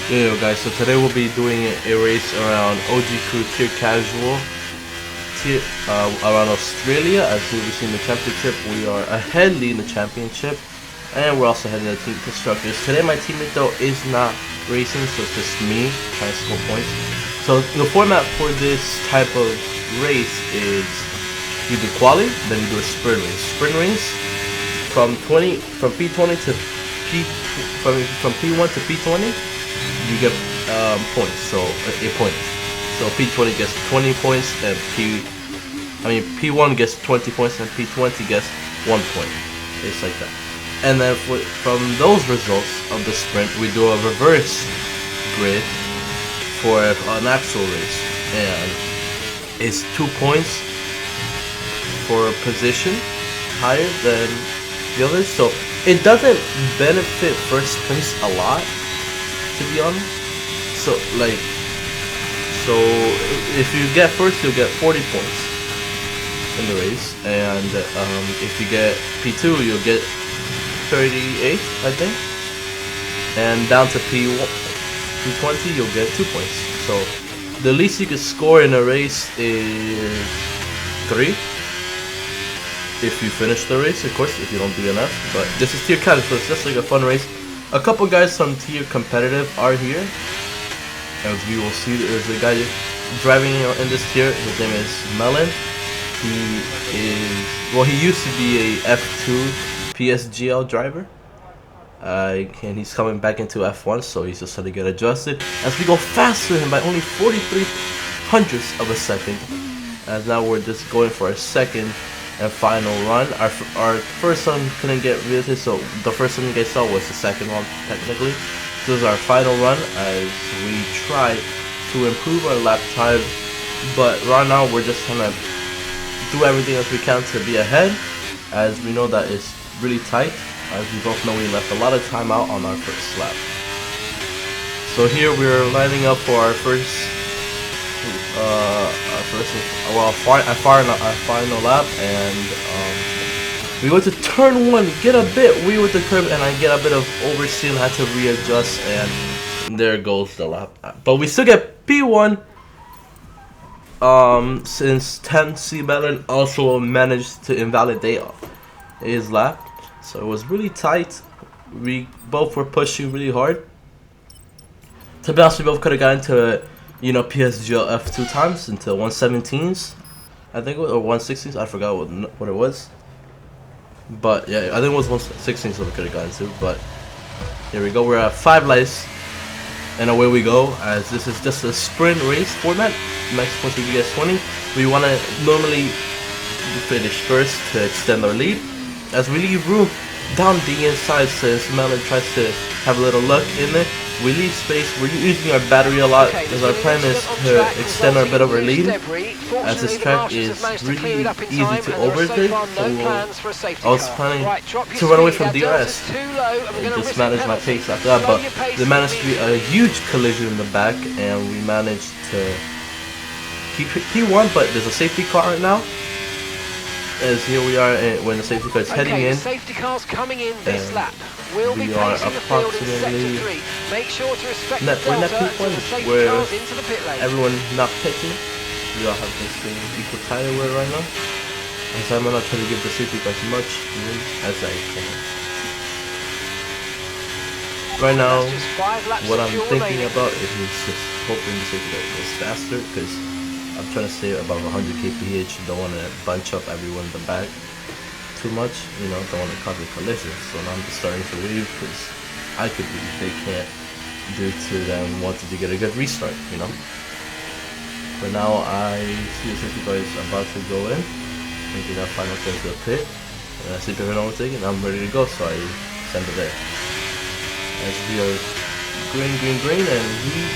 Yo guys, so today we'll be doing a race around OGK Tier Casual tier, around Australia. As we've seen the championship, we are ahead leading the championship, and we're also heading to team constructors. Today my teammate though is not racing, so it's just me trying to score points. So the format for this type of race is you do quali, then you do a sprint race. Sprint race from P20 to from P1 to P20. You get points, so 8 points. So P20 gets 20 points, and P1 gets 20 points, and P20 gets 1 point. It's like that. And then from those results of the sprint, we do a reverse grid for an actual race, and it's 2 points for position higher than the others. So it doesn't benefit first place a lot, to be honest. So if you get first, you'll get 40 points in the race, and if you get P2, you'll get 38, I think, and down to P20, you'll get 2 points. So the least you can score in a race is 3 if you finish the race, of course, if you don't do enough. But this is tier casual, so it's just like a fun race. A couple guys from tier competitive are here. As you will see, there's a guy driving in this tier. His name is Melon. He used to be a F2 PSGL driver. And he's coming back into F1, so he's just trying to get adjusted. As we go faster than him by only 43 hundredths of a second. As now we're just going for a second and final run. Our first one couldn't get realistic, so the first one you guys saw was the second one technically. This is our final run as we try to improve our lap time, but right now we're just trying to do everything as we can to be ahead, as we know that it's really tight. As we both know, we left a lot of time out on our first lap. So here we're lining up for our final lap, and we go to turn 1, get a bit weird with the curve, and I get a bit of oversteer and had to readjust, and there goes the lap. But we still get P1, since 10C Melon also managed to invalidate his lap. So it was really tight. We both were pushing really hard. To be honest, we both could have gotten to PSGL F2 times into 117s, I think, or 116s. I forgot what it was. But yeah, I think it was 116s that we could have gotten to. But here we go. We're at 5 lights, and away we go. As this is just a sprint race format. Max points if you get 20. We want to normally finish first to extend our lead. As we leave room down the inside, since Melon tries to have a little luck in it, we leave space. We're using our battery a lot, because our plan is to extend our bit of our lead, as this track is really easy to overtake. So I was planning to run away from DRS and just manage my pace after that, but there managed to be a huge collision in the back, and we managed to keep P1, but there's a safety car right now. As here we are when the safety car is heading in. Safety cars coming in this lap. We'll be are placing the field in sector 3. Make sure to respect the delta until the safety cars into the pit lane. Everyone not pitting. We all have the same equal tire wear right now. And so I'm gonna try to give the safety car as much room as I can. Right now, what I'm thinking about is just hoping the safety car goes faster, because I'm trying to stay above 100 kph. Don't want to bunch up everyone in the back too much, don't want to cause a collision. So now I'm just starting to leave, because I could leave. They can't, due to them wanting to get a good restart, But now I see the safety car is about to go in, making that final turn to the pit, and I see people overtaking, and I'm ready to go, so I send it there. As we are green, and he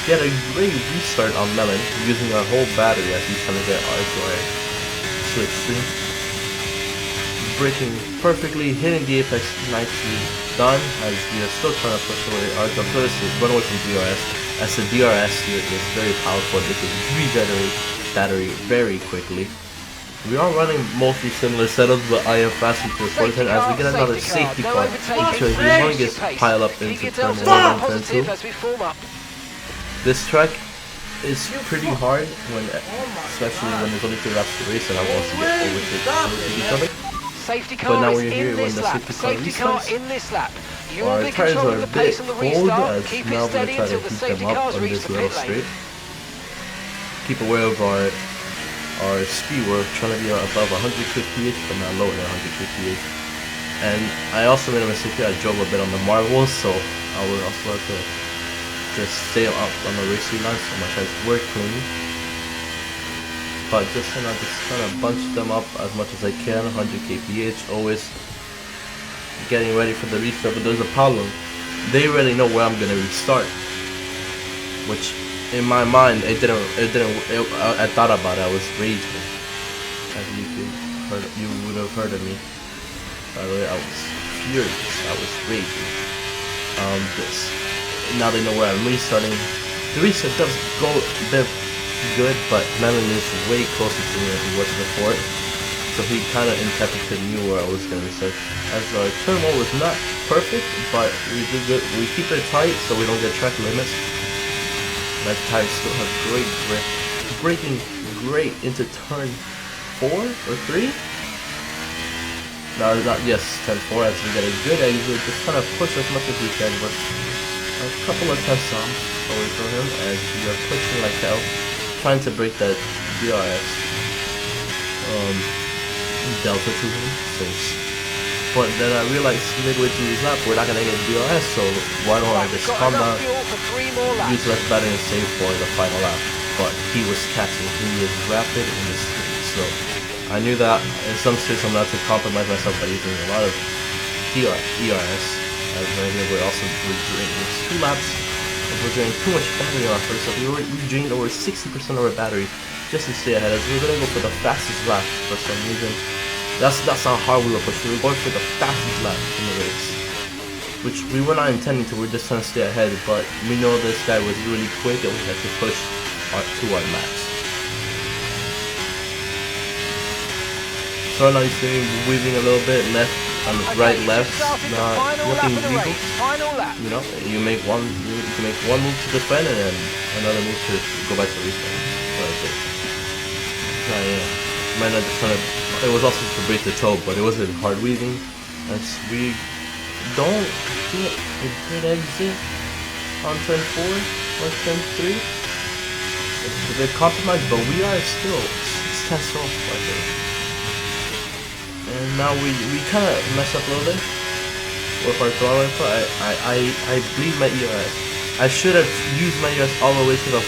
had a great restart on Melon, using our whole battery as he's trying to get R2R slipstream. Braking perfectly, hitting the apex nicely done, as we are still trying to push away R2R to run away from DRS, as the DRS here is very powerful. This will regenerate battery very quickly. We are running mostly similar setups, but I am faster to report it as we get another safety car into a humongous pile up into turn 1 and turn 2. This track is pretty hard when, especially when there's only 2 laps to race and I want to get overtake each other. Safety car But now is we're here in when this the lap. safety car restarts. In this lap. You Our will be tires are controlling a the pace bit on the cold restart. as Keep now it we're going steady to try to until the heat safety them up cars on reach this the little pit lane. straight. Keep aware of our speed. We're trying to be above 158 but not lower than 158. And I also made a mistake here. I drove a bit on the marbles, so I would also have to just stay up on the racing line so my tires were clean. But just trying to bunch them up as much as I can. 100 kph, always getting ready for the restart. But there's a problem. They already know where I'm gonna restart, which in my mind I thought about it. I was raging, as you would have heard of me. By the way, I was furious. I was raging. Now they know where I'm restarting. The restart does go a bit good, but Melon is way closer to me than he was before. So he kind of intuitively knew where I was going to restart. As our turn 1 was not perfect, but we did good. We keep it tight so we don't get track limits. My tires still have great grip. Braking great into turn 4 or 3. No, not yes, turn 4 as we get a good exit. Just kind of push as much as we can. But a couple of tenths away from him as we are pushing like hell, trying to break that DRS delta to him. But then I realized midway through his lap we're not gonna get DRS, so why don't I just calm down, use less battery and save for the final lap. But he was catching. He is rapid in the street, so I knew that in some states I'm not to compromise myself by using a lot of ERS. As right here we're draining 2 laps. We're draining too much battery on our first lap. We drained over 60% of our battery just to stay ahead. As we were gonna go for the fastest lap for some reason. That's how hard we were pushing. We were going for the fastest lap in the race, which we were not intending to. We're just trying to stay ahead. But we know this guy was really quick and we had to push to our max. So now you see me weaving a little bit left and right, left. Nothing legal. You know, you can make one move to defend and then another move to go back to restart. Might not just trying to. It was also to break the toe, but it wasn't hard weaving. As we don't get a good exit on turn 4 or turn 3. It's a bit compromised, but we are still 6 tenths off, I think. And now we kind of mess up a little bit with our throttle input. I bleed my ERS. I should have used my ERS all the way to the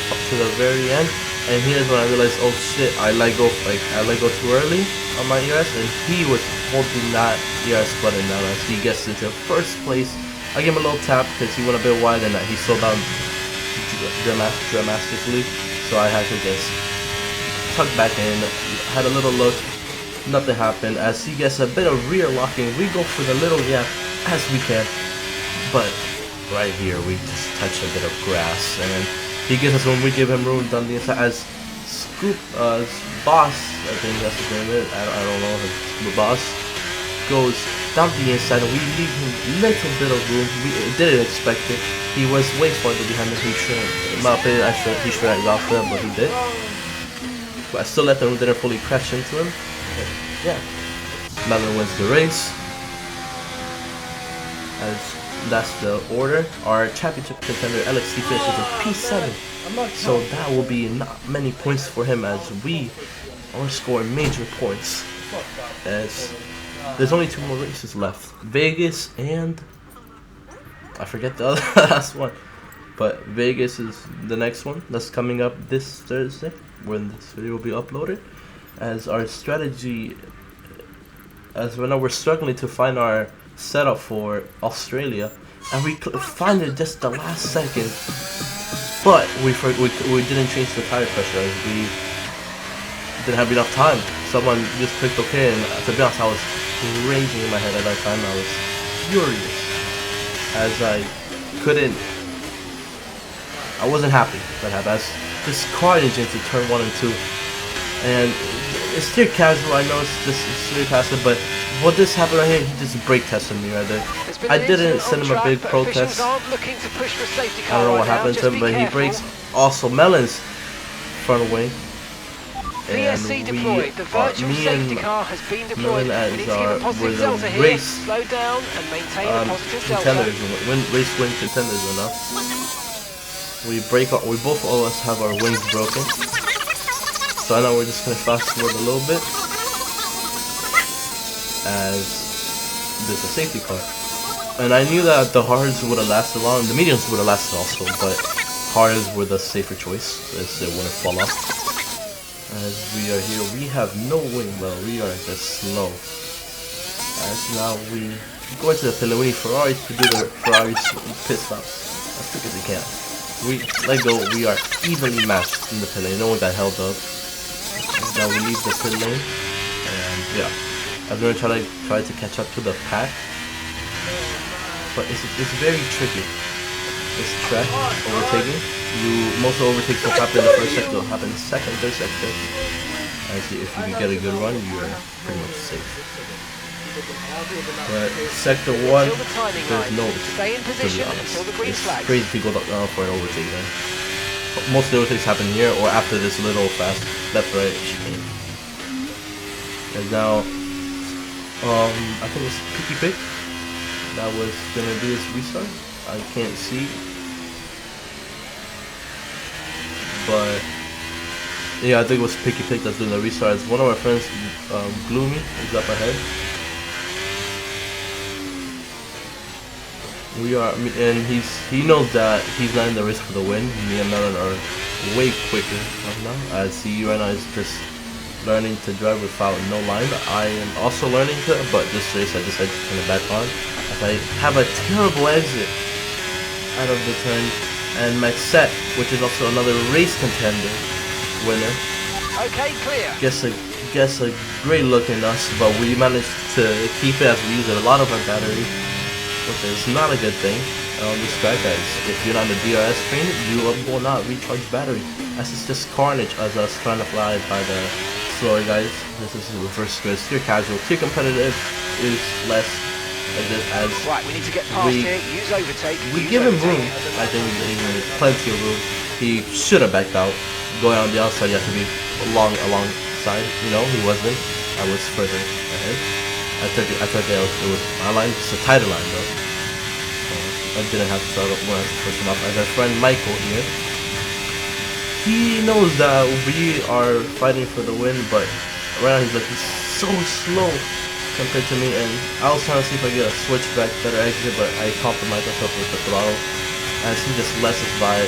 very end. And here's when I realized, oh shit, I let go too early on my ERS, and he was holding that ERS button down as he gets into first place. I gave him a little tap because he went a bit wide and that he slowed down dramatically, so I had to just tuck back in, had a little look, nothing happened. As he gets a bit of rear locking, we go for the little gap as we can, but right here we just touch a bit of grass and he gives us room, we give him room down the inside as Boss, I think that's his name, I don't know, the Boss goes down the inside and we leave him a little bit of room. We didn't expect it. He was way farther behind us. He shouldn't, in my opinion, he should have got there, but he did. But I still let the room, didn't fully crash into him. But yeah, Melon wins the race. As that's the order. Our championship contender LXT finishes in P7, so that will be not many points for him as we are scoring major points. As there's only 2 more races left, Vegas and I forget the other last one, but Vegas is the next one that's coming up this Thursday when this video will be uploaded. As our strategy, as right now we're struggling to find our setup for Australia, and we find it just the last second, but we didn't change the tire pressure as we didn't have enough time. Someone just clicked OK, and to be honest, I was raging in my head at that time. I was furious as I wasn't happy that happened. I was just carnage into turn 1 and 2, and it's tier casual. I know it's just tier casual, but what this happened right here, he just brake tested me right there. I didn't send him a big protest. I don't know what happened to him, but he breaks also Melon's front wing. And me and Melon were the race contenders, race win contenders enough. We both of us have our wings broken. So I know we're just gonna fast forward a little bit as there's a safety car. And I knew that the hards would have lasted long, the mediums would have lasted also, but hards were the safer choice as it wouldn't fall off. As we are here, we have no wing, but we are just slow. As now we go into the pit lane, we need Ferrari to do the Ferrari's pit stops as quick as we can. We let go, we are evenly matched in the pit lane, no one got held up. Now we leave the pit lane, and yeah, I'm gonna try to catch up to the pack, but it's very tricky. This track overtaking, most overtakes will happen in the first sector, will happen in the second, third sector. As if you can get a good run, you are pretty much safe. But sector 1, there's no, to be honest. It's crazy to go down for an overtake then. Most of the overtakes happen here or after this little fast left-right chicane. And now, I think it's Picky Pick that was gonna do this restart. I can't see, but yeah, I think it was Picky Pick that's doing the restart. One of our friends, Gloomy, is up ahead. We are, and he knows that he's not in the race for the win. Me and Melon are way quicker right now. As he right now is just learning to drive without no line. I am also learning to, but this race I decided to turn it back on. As I have a terrible exit out of the turn, and Maxette, which is also another race contender winner. Okay, clear. Guess a great look in us, but we managed to keep it as we use a lot of our battery, which is not a good thing on this track, guys. If you're on the DRS screen, you will not recharge battery, as it's just carnage as us trying to fly by the slower guys. This is reverse grid. Tier casual, tier competitive is less. As right, we need to get past here. Use overtake. We give him room. I think we gave him plenty of room. He should have backed out. Going on the outside, you have to be alongside. You know, he wasn't. I was further ahead. I thought that it was my line. It's a tighter line though. I didn't have to start up when I pushed him off. As our friend Michael here, he knows that we are fighting for the win, but right now he's so slow compared to me, and I was trying to see if I get a switchback, better exit, but I compromised myself with the throttle, as he just lets us by,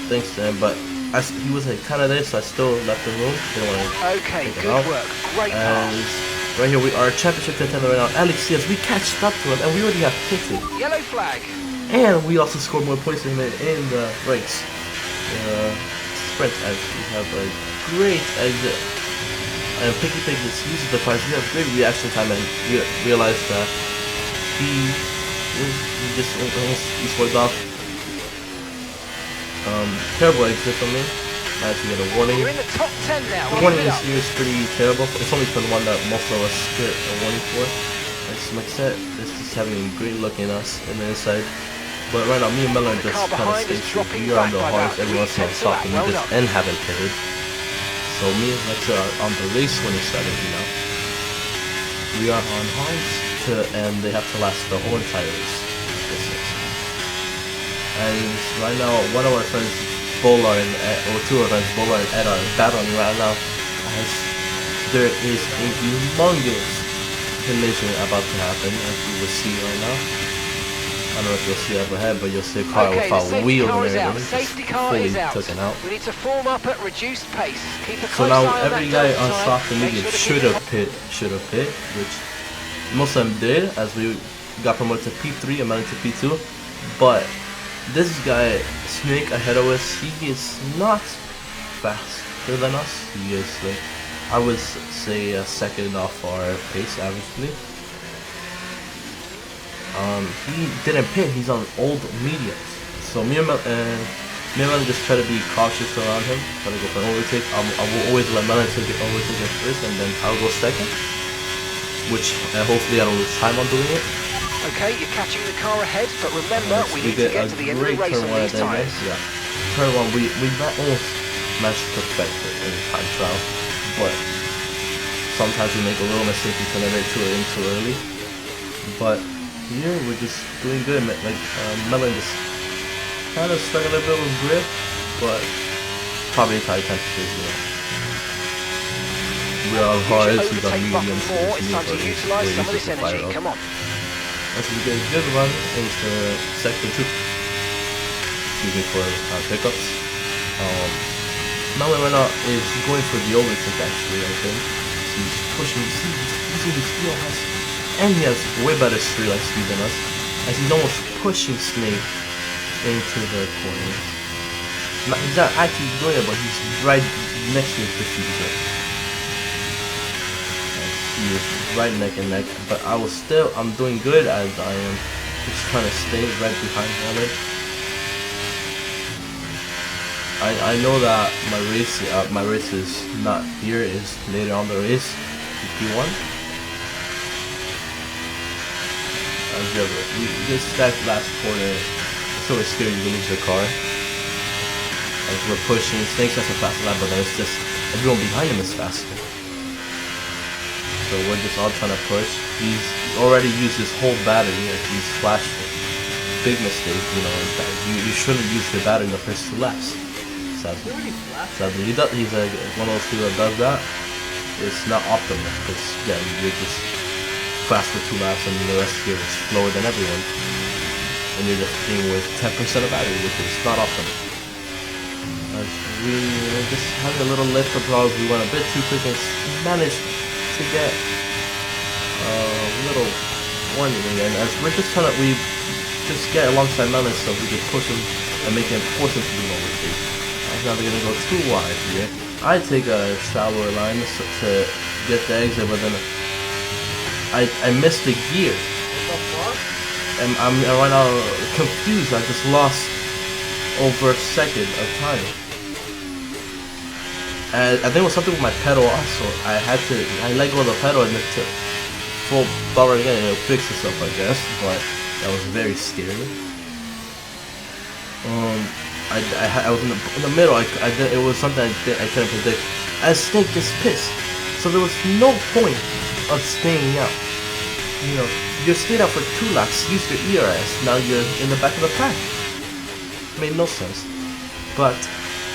thanks to him, but as he was kind of there, so I still left the room, didn't want to take it out. Work, great and right here we are championship contender right now, Alex, yes, we catched up to him, and we already have pitted. Yellow flag. And we also scored more points than him in the race. Sprint actually have a great exit. And Picky Pig just uses the cars. We have great reaction time, and we realized that he just almost swerved off. Terrible exit from me. I had to get a warning. You're in the top 10 now. The warning this year is pretty terrible. It's only for the one that most of us get a warning for. It's Maxette is just having a great look in us in the inside. But right now, me and Melon just kind of stay safe. We are on the hardest. Everyone else is soft, and we just haven't pitted. So me and Lexa are on the race winning strategy now. We are on hards and they have to last the whole entire race. And right now, one of our friends, Bola, or two of our friends, Bola and Ed, are battling right now, as there is a humongous collision about to happen, as you will see right now. I don't know if you'll see up ahead, but you'll see a car without wheels and everything. Safety car is out. Taken out. We need to form up at reduced pace. Keep a so now every guy on soft and medium should have pit, which most of them did, as we got promoted to P3 and managed to P2. But this guy, Snake, ahead of us, he is not faster than us. He is, I would say, a second off our pace averagely. He didn't pit, he's on old mediums. So me and Melon just try to be cautious around him, try to go for an overtake. I will always let Melon take it overtake it first, and then I'll go second. Which hopefully I don't lose time on doing it. Okay, you're catching the car ahead, but remember we need to get to the end of the race on these tyres. Yeah, turn one we almost managed to perfect it in time trial, but sometimes we make a little mistake and turn it too early. But here we're just doing good. Like Melon just kind of struggling a bit with grip, but probably tire temperatures, you know. We are hard, we got medium, so it's time to utilise some of this energy. Come on. As we get a good run into sector 2. Excuse me for pickups. Melon right now is going for the overtake actually, I think. He's pushing, he's using his wheel has, and he has way better straight line speed than us, as he's almost pushing Snake into the corners. He's not actually doing it, but he's right next to his diffuser. He is right neck and neck, but I'm doing good as I am just trying to stay right behind Melon. I know that my race is not here, is later on the race, P1. That last corner, it's always scary to lose your car. As we're pushing, Snake's not so fast as that, but then it's just everyone behind him is faster. So we're just all trying to push. He's already used his whole battery. He's flashed it. Big mistake, you know. You shouldn't use your battery in the first 2 laps. Sadly, he's like one of those people that does that. It's not optimal because yeah, you're just fast for 2 laps and the rest of you is slower than everyone, and you're just playing with 10% of battery, which is not optimal. As we just having a little lift of problems, we went a bit too quick and managed to get a little warning again, as we're just trying to just get alongside Melon so we can push him and make him force him to do overtake. Now they're gonna go too wide here. I take a shallower line to get the exit, but then I missed the gear. And I'm right now confused. I just lost over a second of time. And I think it was something with my pedal also. I let go of the pedal and it took full power again and it'll fix itself, I guess. But that was very scary. I was in the middle. It was something I couldn't predict. As Snake gets pissed, so there was no point of staying out. You know, you stayed out for 2 laps. Use your ERS. Now you're in the back of the pack. Made no sense. But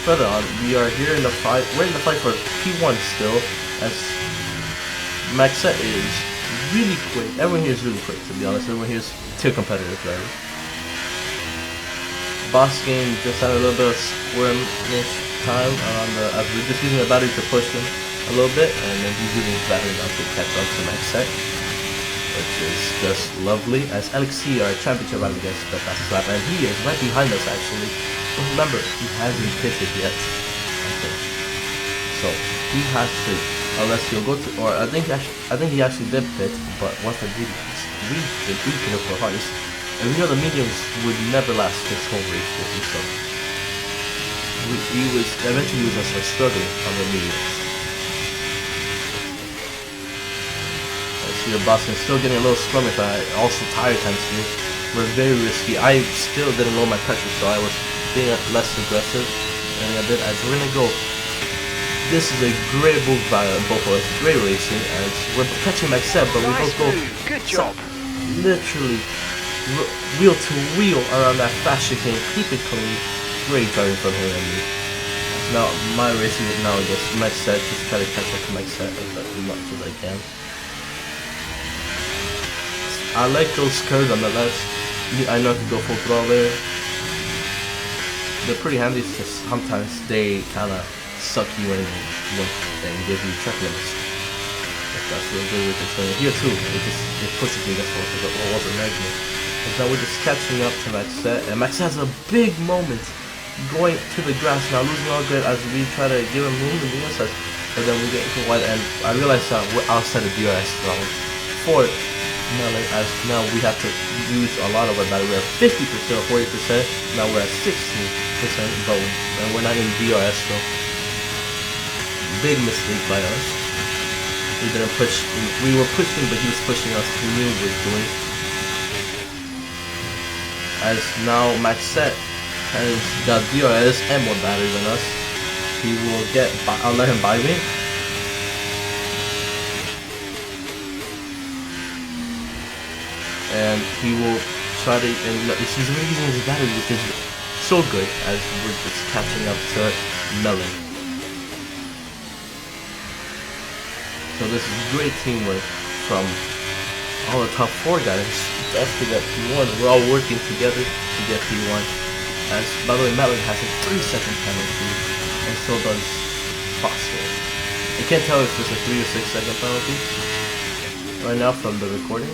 further on, we are here in the fight. We're in the fight for P1 still, as Maxette is really quick. Everyone here is really quick, to be honest. Everyone here is tier competitive, right? Boss game just had a little bit of squirmish time around as we're just using the battery to push him a little bit, and then he's using his battery now to catch up to Maxette, which is just lovely. As LXC, our championship rider, gets the fastest lap, and he is right behind us actually. But remember, he hasn't pitted yet. Okay. So he has to, unless he'll go to, or I think he actually did pit, but once the mediums, we pit for hardest, and we know the mediums would never last this whole race with him, so he was eventually struggling on the mediums. Your boss is still getting a little squirmish. Also tire times here were very risky. I still didn't lower my pressure, so I was being less aggressive than I did. As we're gonna go, this is a great move by both of us. Great racing, as we're catching Maxette, but we both go. Good job. Literally wheel to wheel around that fast chicane. Keep it clean. Great driving from him and me. Now my racing is now against Maxette. Just try to catch up to Maxette as much as I can. I like those curves on the left. I know I can go full throttle there. They're pretty handy, because sometimes they kind of suck you in and give you track limits. If that's really good with this thing. Here too, it pushes me this one because it wasn't negative. And now we're just catching up to Maxette, and Maxette has a big moment going to the grass now, losing all grip as we try to give him room to be us, but then we get into wide, and I realized that we're outside of DRS round 4. Melon, as now we have to use a lot of our battery. We're at 50% or 40%. Now we're at 16%, but we're not in DRS, so big mistake by us. We didn't push. We were pushing, but he was pushing us. He knew what he was doing. As now Maxette has got DRS and more battery than us. He will get. I'll let him buy me. And he will try to, and he's really using his battery, which is so good, as we're just catching up to Melon. So this is great teamwork from all the top 4 guys just to get P1. We're all working together to get P1. As, by the way, Melon has a 3-second penalty, and so does Foster. I can't tell if it's a 3 or 6 second penalty right now from the recording.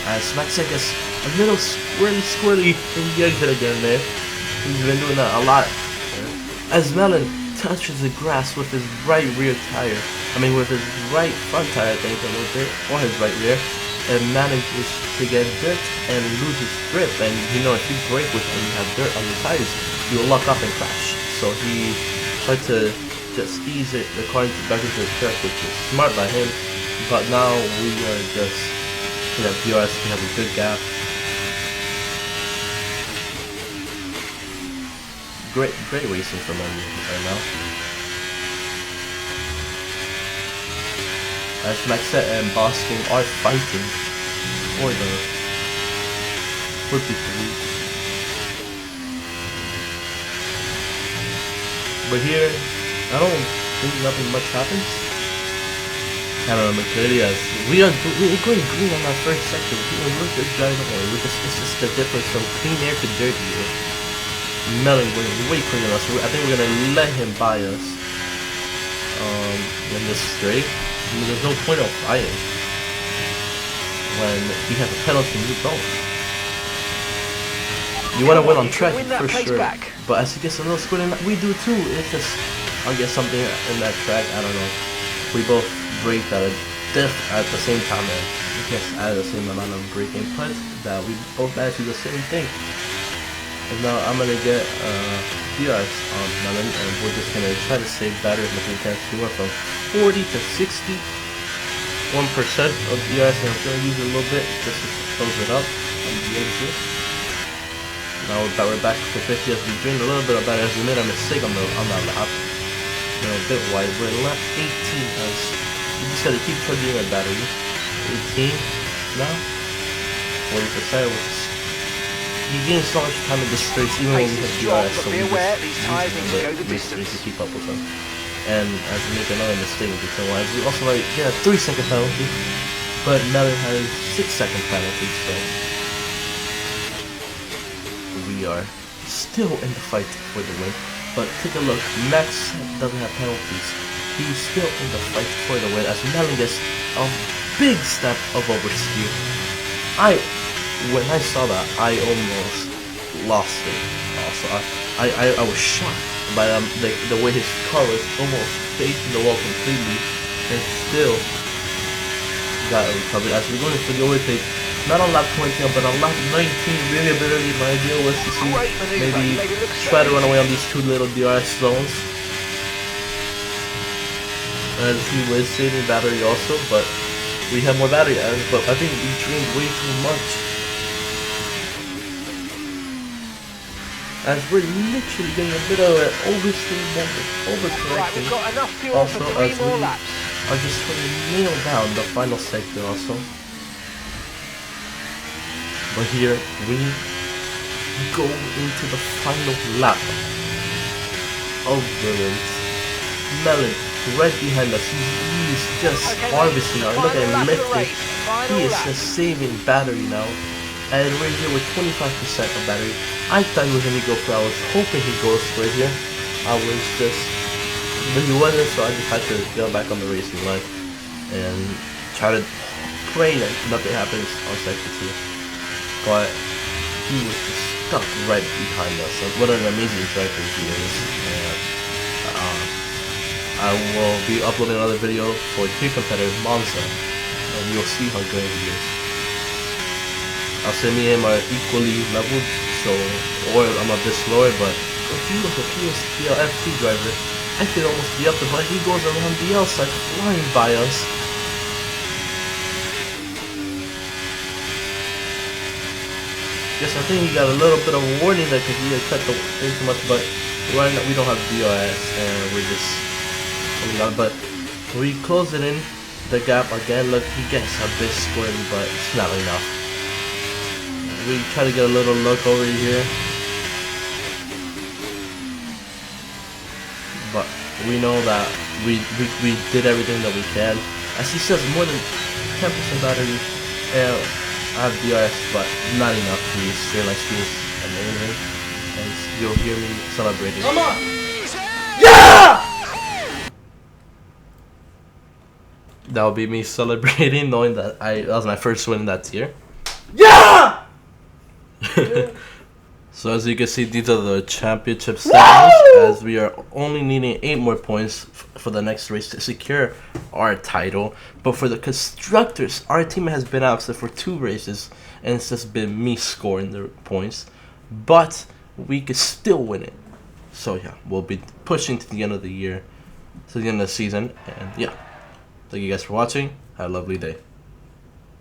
As Maxette gets a little squirrely in the exit again there. He's been doing that a lot. As Melon touches the grass with his right rear tire, with his right front tire, I think, a little bit, or his right rear, and manages to get dirt and lose his grip. And you know, if you brake with and you have dirt on your tires, you'll lock up and crash. So he tried to just ease the car back into the track, which is smart by him. But now we are just. We have DRS, we have a good gap. Great racing from him right now. As Maxette and Boston are fighting for the 43. But here, I don't think nothing much happens. I don't remember clearly, as we're going green on our first sector. We're just driving away. It's just the difference from clean air to dirty air. Melon going way quicker than us. I think we're gonna let him buy us in this straight. There's no point of fighting when he has a penalty and you don't. You want to win on track for sure, but as he gets a little squirted, we do too. It's just, I'll get something in that track. I don't know. We both braked at the same time, and I guess at the same amount of brake input that we both managed to do the same thing. And now I'm gonna get DRS on Melon, and we're just gonna try to save battery as much as we can. We went from 40 to 61% of DRS, and I'm gonna use it a little bit just to close it up on the exit. Now we're back to 50 as we drained a little bit of battery as we made a mistake on that lap. A bit wide. We're left 18 as we just gotta keep plugging our battery. 18 now, 40%. You gain so much time in the straights even when we have DRS, so we just need to keep up with them. And as we make another mistake with the wise, we also get a 3-second penalty, but Melon has 6-second penalty, so we are still in the fight for the win. But take a look, Max doesn't have penalties. He's still in the fight for the win as Melon gets a big step of oversteer. When I saw that, I almost lost it. Also, I was shocked by the way his car was almost facing the wall completely, and still got a recovery. As we're going for the overtake, not on lap 20, but on lap 19, really barely. My idea was to see maybe try to run away on these two little DRS zones. As he was saving battery also, but we have more battery, but I think we drained way too much. As we're literally getting a bit of an oversteer moment, overcorrecting. Right, also, as we are just trying to nail down the final sector also. But here we go into the final lap of the race. Melon right behind us. He's just harvesting now. Look at him lifting. He is just saving battery now. And we're here with 25% of battery. I thought he was gonna go for it. I was hoping he goes for it here. But he wasn't, so I just had to get back on the racing line and try to pray that nothing happens on sector 2. But he was just stuck right behind us. And what an amazing driver he is. And I will be uploading another video for 3 competitive Monza. and you'll see how good he is. I'll say me and him are equally leveled, so, or I'm a bit slower, but if he was a PSPL F2 driver, I could almost be up there, but he goes around the outside, flying by us. Yes, I think he got a little bit of a warning there because he had cut the thing too much, but right now we don't have DRS and we're just coming out. But we close it in the gap again. Look, he gets a bit squirty, but it's not enough. We try to get a little look over here, but we know that we did everything that we can. As he says, more than 10% battery. I have DRS, but not enough to use straight line speed amazing. And you'll hear me celebrating. Come on! Yeah! That'll be me celebrating, knowing that that was my first win in that tier. Yeah! So as you can see, these are the championship standings, as we are only needing 8 more points for the next race to secure our title. But for the constructors, our team has been absent for 2 races, and it's just been me scoring the points. But we could still win it. So yeah, we'll be pushing to the end of the year, to the end of the season, and yeah. Thank you guys for watching. Have a lovely day.